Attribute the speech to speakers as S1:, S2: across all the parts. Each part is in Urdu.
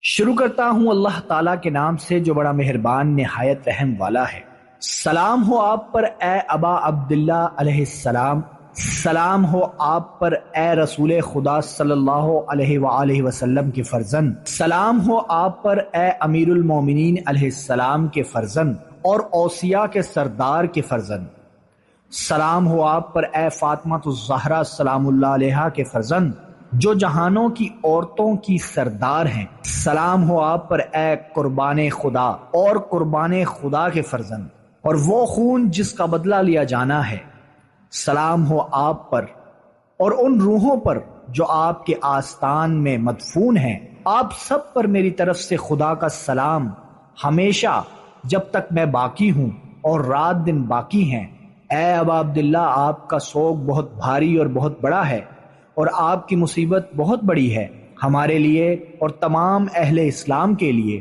S1: شروع کرتا ہوں اللہ تعالیٰ کے نام سے جو بڑا مہربان نہایت رحم والا ہے۔ سلام ہو آپ پر اے ابا عبداللہ علیہ السلام، سلام ہو آپ پر اے رسول خدا صلی اللہ علیہ وآلہ وسلم کے فرزند، سلام ہو آپ پر اے امیر المومنین علیہ السلام کے فرزند اور اوصیاء کے سردار کے فرزند، سلام ہو آپ پر اے فاطمہ الزہرا سلام اللہ علیہا کے فرزند جو جہانوں کی عورتوں کی سردار ہیں، سلام ہو آپ پر اے قربان خدا اور قربان خدا کے فرزند اور وہ خون جس کا بدلہ لیا جانا ہے، سلام ہو آپ پر اور ان روحوں پر جو آپ کے آستان میں مدفون ہیں۔ آپ سب پر میری طرف سے خدا کا سلام ہمیشہ جب تک میں باقی ہوں اور رات دن باقی ہیں۔ اے ابا عبداللہ، آپ کا سوگ بہت بھاری اور بہت بڑا ہے اور آپ کی مصیبت بہت بڑی ہے ہمارے لیے اور تمام اہل اسلام کے لیے،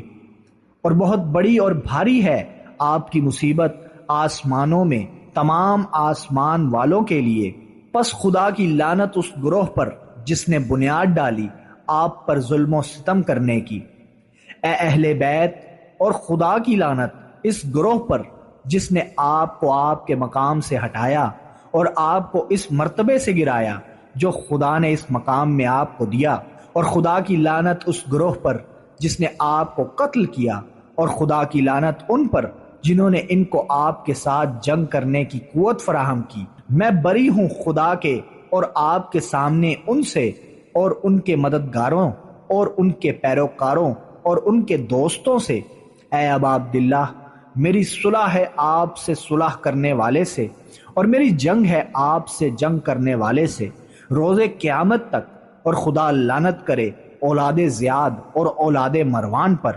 S1: اور بہت بڑی اور بھاری ہے آپ کی مصیبت آسمانوں میں تمام آسمان والوں کے لیے۔ پس خدا کی لعنت اس گروہ پر جس نے بنیاد ڈالی آپ پر ظلم و ستم کرنے کی۔ اے اہل بیت، اور خدا کی لعنت اس گروہ پر جس نے آپ کو آپ کے مقام سے ہٹایا اور آپ کو اس مرتبے سے گرایا جو خدا نے اس مقام میں آپ کو دیا، اور خدا کی لعنت اس گروہ پر جس نے آپ کو قتل کیا، اور خدا کی لعنت ان پر جنہوں نے ان کو آپ کے ساتھ جنگ کرنے کی قوت فراہم کی۔ میں بری ہوں خدا کے اور آپ کے سامنے ان سے اور ان کے مددگاروں اور ان کے پیروکاروں اور ان کے دوستوں سے۔ اے ابا عبداللہ، میری صلح ہے آپ سے صلح کرنے والے سے، اور میری جنگ ہے آپ سے جنگ کرنے والے سے روز قیامت تک، اور خدا لعنت کرے اولاد زیاد اور اولاد مروان پر،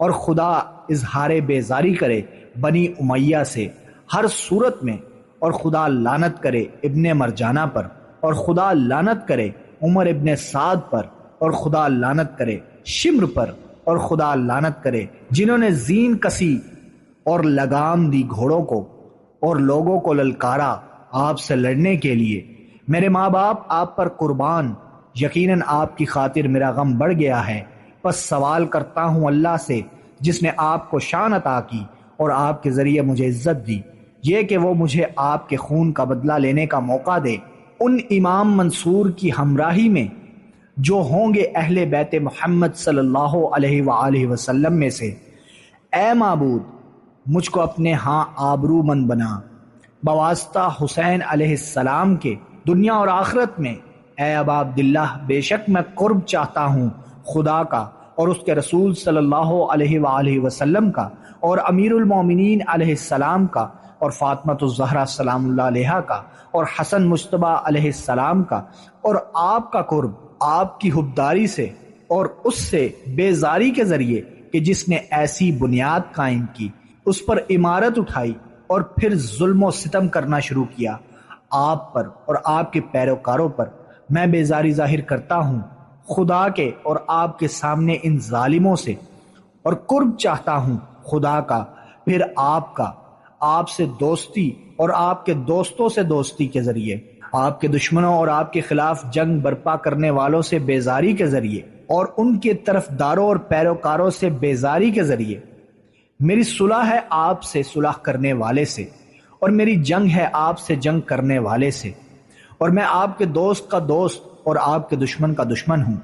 S1: اور خدا اظہار بیزاری کرے بنی امیہ سے ہر صورت میں، اور خدا لعنت کرے ابن مرجانہ پر، اور خدا لعنت کرے عمر ابن سعد پر، اور خدا لعنت کرے شمر پر، اور خدا لعنت کرے جنہوں نے زین کسی اور لگام دی گھوڑوں کو اور لوگوں کو للکارا آپ سے لڑنے کے لیے۔ میرے ماں باپ آپ پر قربان، یقیناً آپ کی خاطر میرا غم بڑھ گیا ہے۔ پس سوال کرتا ہوں اللہ سے جس نے آپ کو شان عطا کی اور آپ کے ذریعے مجھے عزت دی، یہ کہ وہ مجھے آپ کے خون کا بدلہ لینے کا موقع دے ان امام منصور کی ہمراہی میں جو ہوں گے اہل بیت محمد صلی اللہ علیہ وآلہ وسلم میں سے۔ اے معبود، مجھ کو اپنے ہاں آبرو مند بنا بواسطہ حسین علیہ السلام کے دنیا اور آخرت میں۔ اے ابا عبداللہ، بے شک میں قرب چاہتا ہوں خدا کا اور اس کے رسول صلی اللہ علیہ وآلہ وسلم کا اور امیر المومنین علیہ السلام کا اور فاطمہ الزہرا سلام اللہ علیہا کا اور حسن مجتبیٰ علیہ السلام کا، اور آپ کا قرب آپ کی حبداری سے اور اس سے بیزاری کے ذریعے کہ جس نے ایسی بنیاد قائم کی، اس پر عمارت اٹھائی اور پھر ظلم و ستم کرنا شروع کیا آپ پر اور آپ کے پیروکاروں پر۔ میں بیزاری ظاہر کرتا ہوں خدا کے اور آپ کے سامنے ان ظالموں سے، اور قرب چاہتا ہوں خدا کا، پھر آپ کا، آپ سے دوستی اور آپ کے دوستوں سے دوستی کے ذریعے، آپ کے دشمنوں اور آپ کے خلاف جنگ برپا کرنے والوں سے بیزاری کے ذریعے، اور ان کے طرفداروں اور پیروکاروں سے بیزاری کے ذریعے۔ میری صلح ہے آپ سے صلح کرنے والے سے، اور میری جنگ ہے آپ سے جنگ کرنے والے سے، اور میں آپ کے دوست کا دوست اور آپ کے دشمن کا دشمن ہوں۔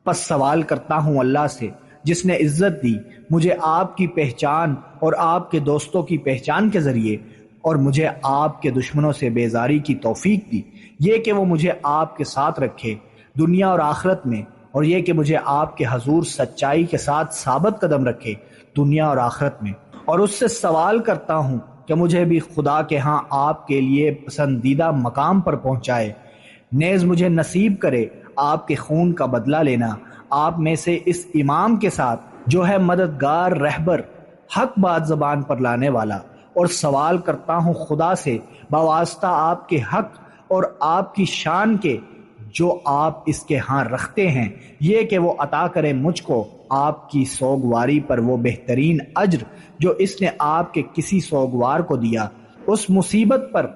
S1: پس سوال کرتا ہوں اللہ سے جس نے عزت دی مجھے آپ کی پہچان اور آپ کے دوستوں کی پہچان کے ذریعے، اور مجھے آپ کے دشمنوں سے بیزاری کی توفیق دی، یہ کہ وہ مجھے آپ کے ساتھ رکھے دنیا اور آخرت میں، اور یہ کہ مجھے آپ کے حضور سچائی کے ساتھ ثابت قدم رکھے دنیا اور آخرت میں۔ اور اس سے سوال کرتا ہوں کہ مجھے بھی خدا کے ہاں آپ کے لیے پسندیدہ مقام پر پہنچائے، نیز مجھے نصیب کرے آپ کے خون کا بدلہ لینا آپ میں سے اس امام کے ساتھ جو ہے مددگار، رہبر، حق بات زبان پر لانے والا۔ اور سوال کرتا ہوں خدا سے بواسطہ آپ کے حق اور آپ کی شان کے جو آپ اس کے ہاں رکھتے ہیں، یہ کہ وہ عطا کرے مجھ کو آپ کی سوگواری پر وہ بہترین اجر جو اس نے آپ کے کسی سوگوار کو دیا، اس مصیبت پر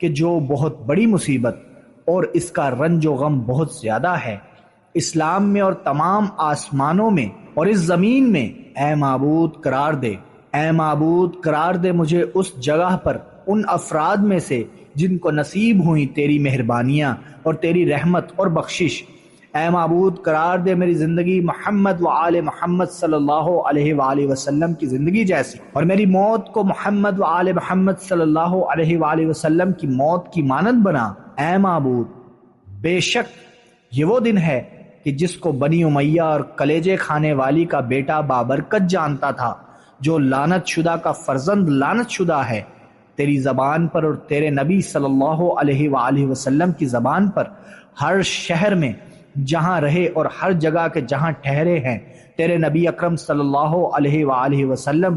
S1: کہ جو بہت بڑی مصیبت اور اس کا رنج و غم بہت زیادہ ہے، اسلام میں اور تمام آسمانوں میں اور اس زمین میں اے معبود قرار دے، اے معبود قرار دے مجھے اس جگہ پر ان افراد میں سے جن کو نصیب ہوئی تیری مہربانیاں اور تیری رحمت اور بخشش۔ اے معبود قرار دے میری زندگی محمد و آل محمد صلی اللہ علیہ وآلہ وسلم کی زندگی جیسی، اور میری موت کو محمد و آل محمد صلی اللہ علیہ وآلہ وسلم کی موت کی مانند بنا۔ اے معبود بے شک یہ وہ دن ہے کہ جس کو بنی امیہ اور کلیجے کھانے والی کا بیٹا بابرکت جانتا تھا، جو لعنت شدہ کا فرزند لعنت شدہ ہے، تیری زبان پر اور تیرے نبی صلی اللہ علیہ وآلہ وسلم کی زبان پر ہر شہر میں جہاں رہے اور ہر جگہ کے جہاں ٹھہرے ہیں تیرے نبی اکرم صلی اللہ علیہ وآلہ وسلم۔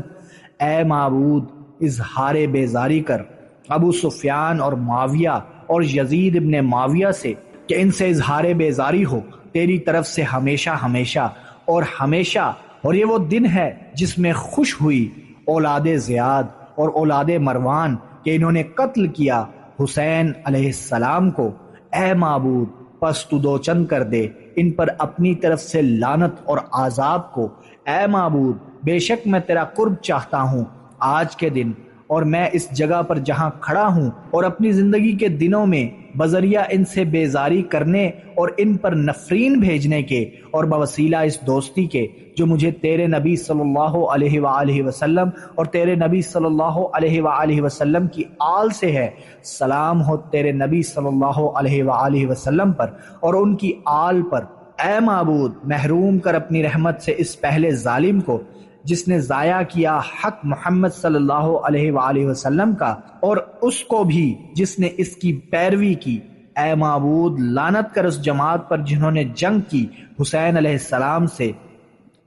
S1: اے معبود اظہار بیزاری کر ابو سفیان اور معاویہ اور یزید ابن معاویہ سے کہ ان سے اظہار بیزاری ہو تیری طرف سے ہمیشہ ہمیشہ اور ہمیشہ۔ اور یہ وہ دن ہے جس میں خوش ہوئی اولاد زیاد اور اولاد مروان کہ انہوں نے قتل کیا حسین علیہ السلام کو۔ اے معبود پس تو دو چند کر دے ان پر اپنی طرف سے لعنت اور عذاب کو۔ اے معبود بے شک میں تیرا قرب چاہتا ہوں آج کے دن، اور میں اس جگہ پر جہاں کھڑا ہوں اور اپنی زندگی کے دنوں میں بذریعہ ان سے بیزاری کرنے اور ان پر نفرین بھیجنے کے اور بوسیلہ اس دوستی کے جو مجھے تیرے نبی صلی اللہ علیہ وآلہ وسلم اور تیرے نبی صلی اللہ علیہ وآلہ وسلم کی آل سے ہے، سلام ہو تیرے نبی صلی اللہ علیہ وآلہ وسلم پر اور ان کی آل پر۔ اے معبود محروم کر اپنی رحمت سے اس پہلے ظالم کو جس نے ضائع کیا حق محمد صلی اللہ علیہ وآلہ وسلم کا، اور اس کو بھی جس نے اس کی پیروی کی۔ اے معبود لعنت کر اس جماعت پر جنہوں نے جنگ کی حسین علیہ السلام سے،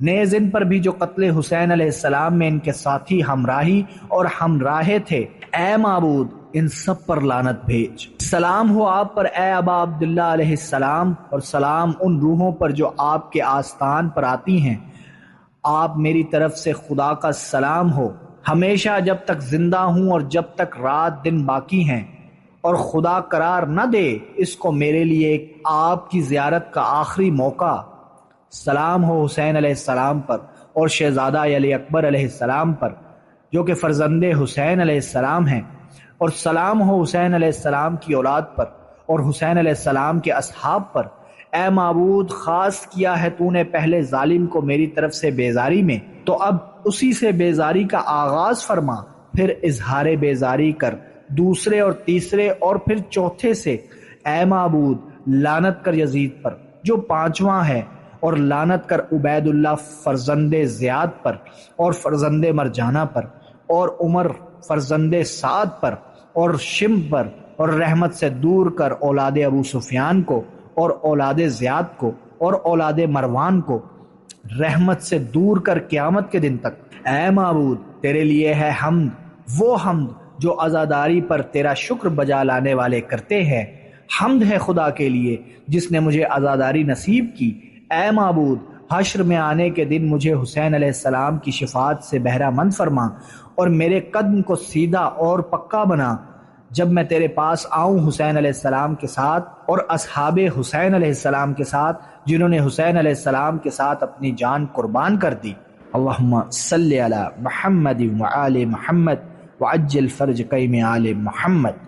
S1: نیز ان پر بھی جو قتل حسین علیہ السلام میں ان کے ساتھی ہمراہی اور ہمراہے تھے۔ اے معبود ان سب پر لعنت بھیج۔ سلام ہو آپ پر اے ابا عبداللہ علیہ السلام، اور سلام ان روحوں پر جو آپ کے آستان پر آتی ہیں۔ آپ میری طرف سے خدا کا سلام ہو ہمیشہ جب تک زندہ ہوں اور جب تک رات دن باقی ہیں، اور خدا قرار نہ دے اس کو میرے لیے آپ کی زیارت کا آخری موقع۔ سلام ہو حسین علیہ السلام پر اور شہزادہ علی اکبر علیہ السلام پر جو کہ فرزند حسین علیہ السلام ہیں، اور سلام ہو حسین علیہ السلام کی اولاد پر اور حسین علیہ السلام کے اصحاب پر۔ اے معبود خاص کیا ہے تو نے پہلے ظالم کو میری طرف سے بیزاری میں، تو اب اسی سے بیزاری کا آغاز فرما، پھر اظہار بیزاری کر دوسرے اور تیسرے اور پھر چوتھے سے۔ اے معبود لعنت کر یزید پر جو پانچواں ہے، اور لعنت کر عبید اللہ فرزند زیاد پر اور فرزند مرجانہ پر اور عمر فرزند سعد پر اور شم پر، اور رحمت سے دور کر اولاد ابو سفیان کو اور اولاد زیاد کو اور اولاد مروان کو، رحمت سے دور کر قیامت کے دن تک۔ اے معبود تیرے لیے ہے حمد، وہ حمد جو عزاداری پر تیرا شکر بجا لانے والے کرتے ہیں۔ حمد ہے خدا کے لیے جس نے مجھے عزاداری نصیب کی۔ اے معبود حشر میں آنے کے دن مجھے حسین علیہ السلام کی شفاعت سے بہرہ مند فرما، اور میرے قدم کو سیدھا اور پکا بنا جب میں تیرے پاس آؤں حسین علیہ السلام کے ساتھ اور اصحاب حسین علیہ السلام کے ساتھ جنہوں نے حسین علیہ السلام کے ساتھ اپنی جان قربان کر دی۔ اللہم صلی علی محمد وآل محمد وعجل فرج قیم آل محمد۔